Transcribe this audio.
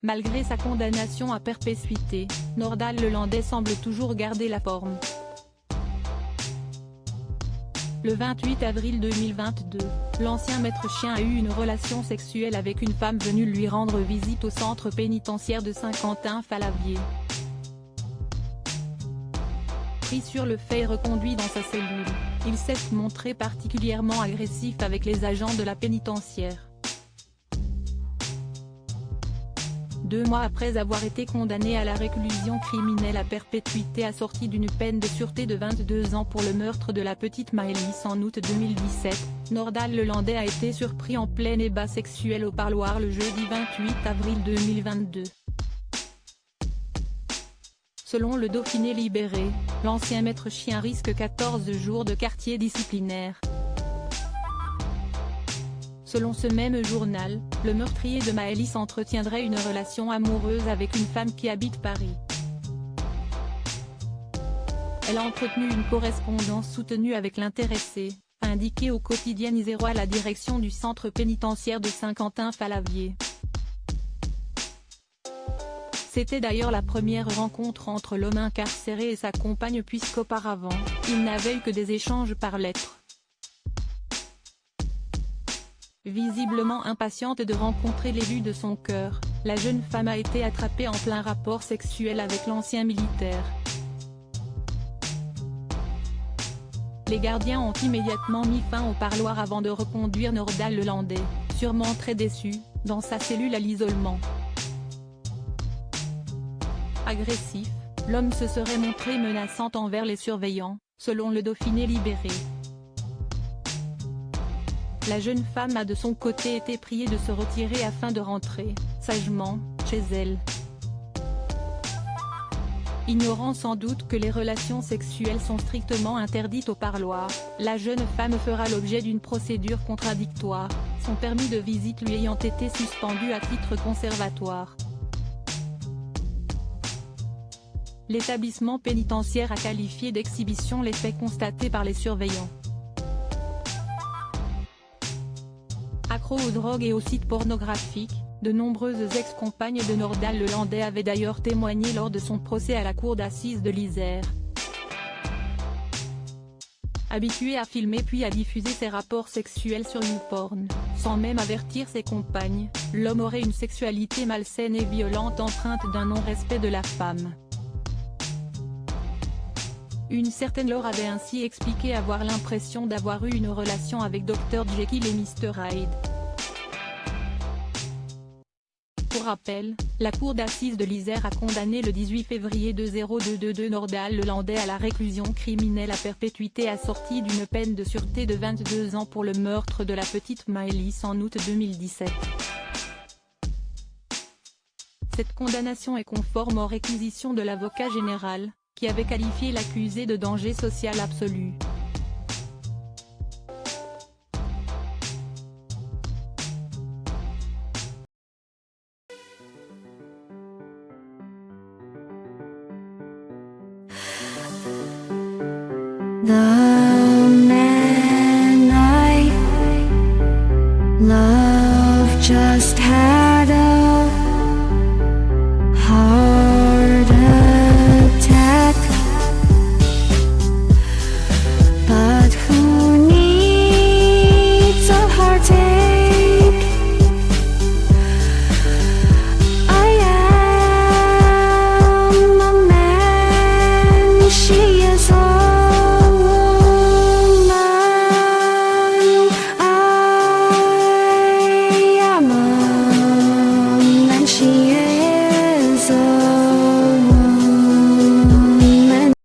Malgré sa condamnation à perpétuité, Nordal Lelandais semble toujours garder la forme. Le 28 avril 2022, l'ancien maître chien a eu une relation sexuelle avec une femme venue lui rendre visite au centre pénitentiaire de Saint-Quentin-Fallavier. Pris sur le fait et reconduit dans sa cellule, il s'est montré particulièrement agressif avec les agents de la pénitentiaire. 2 mois après avoir été condamné à la réclusion criminelle à perpétuité assortie d'une peine de sûreté de 22 ans pour le meurtre de la petite Maëlys en août 2017, Nordal Lelandais a été surpris en plein débat sexuel au parloir le jeudi 28 avril 2022. Selon le Dauphiné Libéré, l'ancien maître chien risque 14 jours de quartier disciplinaire. Selon ce même journal, le meurtrier de Maëlys entretiendrait une relation amoureuse avec une femme qui habite Paris. Elle a entretenu une correspondance soutenue avec l'intéressé, a indiqué au quotidien isérois la direction du centre pénitentiaire de Saint-Quentin-Fallavier. C'était d'ailleurs la première rencontre entre l'homme incarcéré et sa compagne puisqu'auparavant, ils n'avaient eu que des échanges par lettres. Visiblement impatiente de rencontrer l'élu de son cœur, la jeune femme a été attrapée en plein rapport sexuel avec l'ancien militaire. Les gardiens ont immédiatement mis fin au parloir avant de reconduire Nordal Lelandais, sûrement très déçu, dans sa cellule à l'isolement. Agressif, l'homme se serait montré menaçant envers les surveillants, selon le Dauphiné Libéré. La jeune femme a de son côté été priée de se retirer afin de rentrer, sagement, chez elle. Ignorant sans doute que les relations sexuelles sont strictement interdites au parloir, la jeune femme fera l'objet d'une procédure contradictoire, son permis de visite lui ayant été suspendu à titre conservatoire. L'établissement pénitentiaire a qualifié d'exhibition les faits constatés par les surveillants. Accro aux drogues et aux sites pornographiques, de nombreuses ex-compagnes de Nordal Lelandais avaient d'ailleurs témoigné lors de son procès à la cour d'assises de l'Isère. Habitué à filmer puis à diffuser ses rapports sexuels sur YouPorn, sans même avertir ses compagnes, l'homme aurait une sexualité malsaine et violente empreinte d'un non-respect de la femme. Une certaine Laure avait ainsi expliqué avoir l'impression d'avoir eu une relation avec Dr Jekyll et Mr Hyde. Pour rappel, la cour d'assises de l'Isère a condamné le 18 février 2022 Nordal Lelandais à la réclusion criminelle à perpétuité assortie d'une peine de sûreté de 22 ans pour le meurtre de la petite Maëlys en août 2017. Cette condamnation est conforme aux réquisitions de l'avocat général, qui avait qualifié l'accusé de danger social absolu. The man I love just had